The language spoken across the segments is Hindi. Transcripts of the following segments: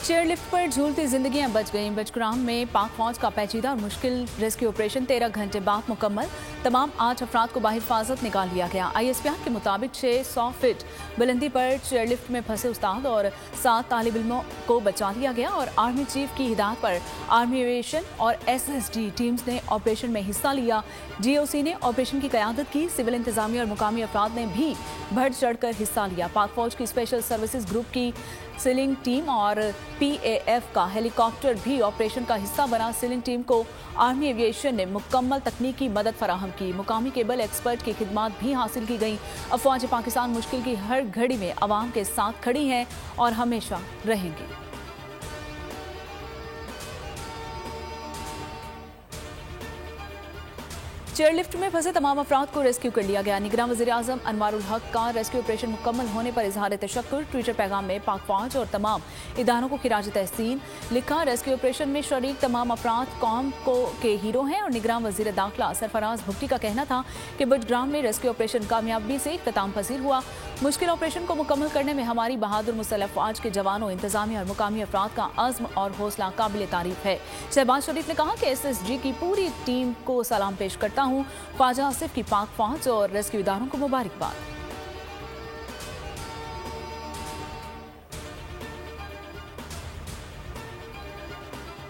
चेयरलिफ्ट पर झूलती जिंदगियां बच गईं। बचग्राम में पाक फौज का पेचीदा और मुश्किल रेस्क्यू ऑपरेशन 13 घंटे बाद मुकम्मल। तमाम 8 अफराद को बाहिफाजत निकाल लिया गया। ISPR के मुताबिक 600 फीट बुलंदी पर चेयरलिफ्ट में फंसे उस्ताद और 7 तालिब इल्मों को बचा लिया गया और आर्मी चीफ की हिदायत पर आर्मी एविएशन और SSD टीम्स ने ऑपरेशन में हिस्सा लिया। GOC ने ऑपरेशन की क़यादत की। सिविल इंतजामिया और मुकामी अफराद ने भी बढ़ चढ़कर हिस्सा लिया। पाक फौज की स्पेशल सर्विसेज ग्रुप की सीलिंग टीम और PAF का हेलीकॉप्टर भी ऑपरेशन का हिस्सा बना। सीलिंग टीम को आर्मी एविएशन ने मुकम्मल तकनीकी मदद फराहम की। मुकामी केबल एक्सपर्ट की खिदमात भी हासिल की गई। अफवाज पाकिस्तान मुश्किल की हर घड़ी में अवाम के साथ खड़ी हैं और हमेशा रहेंगी। चेयरलिफ्ट में फंसे तमाम अफराद को रेस्क्यू कर लिया गया। निगरान वज़ीर आज़म अनवारुल हक का रेस्क्यू ऑपरेशन मुकम्मल होने पर इजहार तशक्कुर। ट्विटर पैगाम में पाक फौज और तमाम इदारों को खिराज तहसीन लिखा। रेस्क्यू ऑपरेशन में शरीक तमाम अफराद कौम के हीरो हैं और निगरान वज़ीर दाखिला सरफराज भुट्टी का कहना था कि बचग्राम में रेस्क्यू ऑपरेशन कामयाबी से इख्तिताम पसीर हुआ। मुश्किल ऑपरेशन को मुकम्मल करने में हमारी बहादुर मुसल्लह फौज के जवानों, इंतजामिया और मुकामी अफराद का अज़्म और हौसला काबिल तारीफ है। शहबाज शरीफ ने कहा कि SSG की पूरी टीम को सलाम पेश करता हूँ। ख्वाजा आसिफ की पाक फौज और रेस्क्यू इदारों को मुबारकबाद।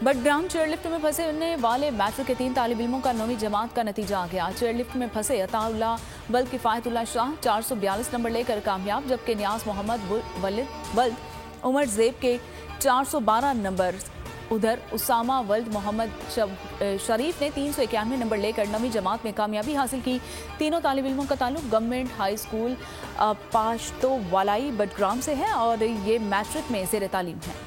बटग्राम चेयरलिफ्ट में फंसने वाले मैट्रिक के 3 तालिब इल्मों का 9वीं जमात का नतीजा आ गया। चेयरलिफ्ट में फंसे अताउल्ला बल्द किफायतुल्लाह शाह 442 नंबर लेकर कामयाब, जबकि नियाज मोहम्मद वल्द उमर जेब के 412 नंबर। उधर उसामा वल्द मोहम्मद शरीफ ने 391 नंबर लेकर 9वीं जमात में कामयाबी हासिल की। तीनों तालिब इल्मों का ताल्लुक गवर्नमेंट हाई स्कूल पाश्तो वालाई बटग्राम से है और ये मैट्रिक में ज़ेर तालीम है।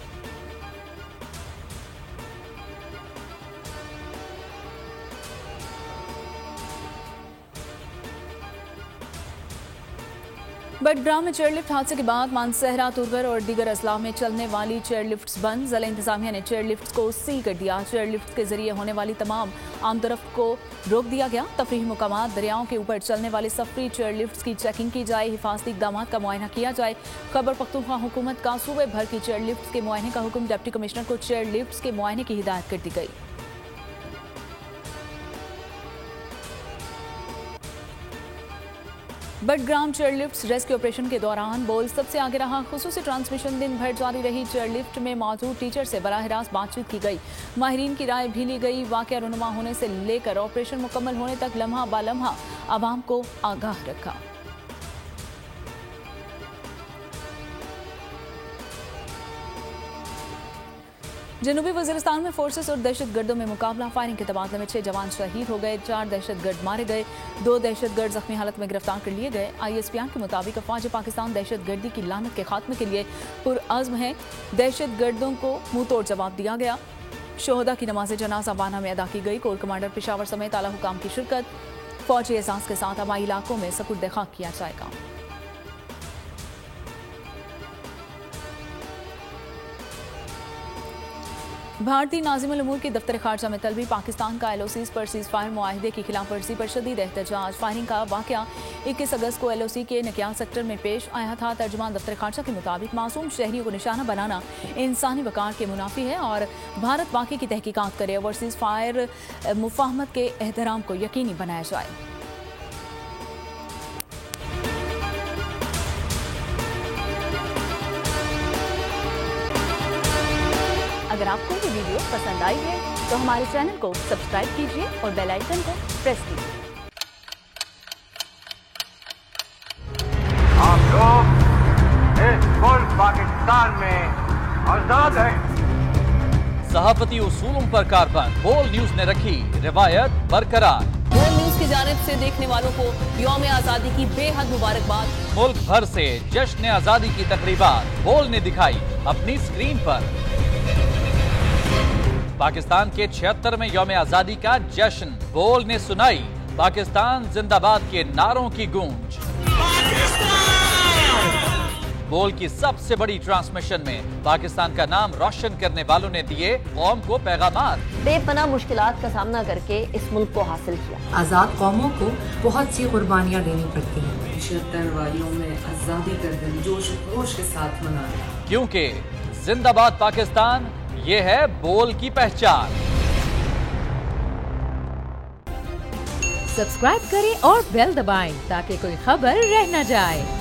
बटग्राम में चेयरलिफ्ट हादसे के बाद मानसहरा, तुरगर और दीगर अजला में चलने वाली चेयरलिफ्ट्स बंद। ज़िला इंतजामिया ने चेयरलिफ्ट्स को सील कर दिया। चेयरलिफ्ट के जरिए होने वाली तमाम आमदरफ्त को रोक दिया गया। तफरीही मुकामात, दरियाओं के ऊपर चलने वाली सफरी चेयरलिफ्ट्स की चेकिंग की जाए। हिफाजती इक़दामात का मुआयना किया जाए। खैबर पख्तूनख्वा हुकूमत का सूबे भर की चेयरलिफ्ट्स के मुआयने का हुक्म। डिप्टी कमिश्नर को चेयरलिफ्ट्स के मुआयने की हिदायत कर दी गई। बटग्राम चेयरलिफ्ट रेस्क्यू ऑपरेशन के दौरान बोल सबसे आगे रहा। खुसूसी ट्रांसमिशन दिन भर जारी रही। चेयरलिफ्ट में मौजूद टीचर से बराह रास्त बातचीत की गई। माहिरीन की राय भी ली गई। वाक़या रुनुमा होने से लेकर ऑपरेशन मुकम्मल होने तक लम्हा बा लम्हा आवाम को आगाह रखा। जनूबी वज़ीरिस्तान में फोर्सेस और दहशतगर्दों में मुकाबला। फायरिंग के तबादले में 6 जवान शहीद हो गए। 4 दहशतगर्द मारे गए। 2 दहशतगर्द जख्मी हालत में गिरफ्तार कर लिए गए। ISPR के मुताबिक अफवाज पाकिस्तान दहशतगर्दी की लानत के खात्मे के लिए पुरअज़्म है। दहशतगर्दों को मुंह तोड़ जवाब दिया गया। शोहदा की नमाज जनाजा वाना में अदा की गई। कोर कमांडर पेशावर समेत आला हुकाम की शिरकत। फौजी एहसास के साथ आबाई इलाकों में सपुर्द खाक किया जाएगा। भारतीय नाज़िमुल उमूर की दफ्तर खारजा में तलबी। पाकिस्तान का LOCs पर सीज़ फायर मुआहिदे की खिलाफ वर्जी पर शदीद एहतजाज। फायरिंग का वाक़या 21 अगस्त को LOC के नकियाल सेक्टर में पेश आया था। तर्जुमान दफ्तर खारजा के मुताबिक मासूम शहरियों को निशाना बनाना इंसानी वक़ार के मुनाफी है और भारत वाक़े की तहकीकात करे और सीज़ फायर मुफाहमत के एहतराम को यकीनी बनाया जाए। अगर आपको ये वीडियो पसंद आई है तो हमारे चैनल को सब्सक्राइब कीजिए और बेल आइकन को प्रेस कीजिए। आप लोग इस मुल्क पाकिस्तान में आजाद हैं। सहाफती उसूलों पर कारबंद। बोल न्यूज ने रखी रिवायत बरकरार। बोल न्यूज की जानिब से देखने वालों को यौम आज़ादी की बेहद मुबारकबाद। मुल्क भर से जश्न आज़ादी की तकरीबात बोल ने दिखाई अपनी स्क्रीन पर। पाकिस्तान के 76वें यौम आज़ादी का जश्न बोल ने सुनाई पाकिस्तान जिंदाबाद के नारों की गूंज। बोल की सबसे बड़ी ट्रांसमिशन में पाकिस्तान का नाम रोशन करने वालों ने दिए कौम को पैगामात। बेपनाह मुश्किलात का सामना करके इस मुल्क को हासिल किया। आज़ाद कौमों को बहुत सी कुर्बानियाँ देनी पड़ती हैं। 76 वालियों में आज़ादी का दिन जोश खरोश के साथ मनाया, क्योंकि जिंदाबाद पाकिस्तान, ये है बोल की पहचान। सब्सक्राइब करें और बेल दबाएं ताकि कोई खबर रह न जाए।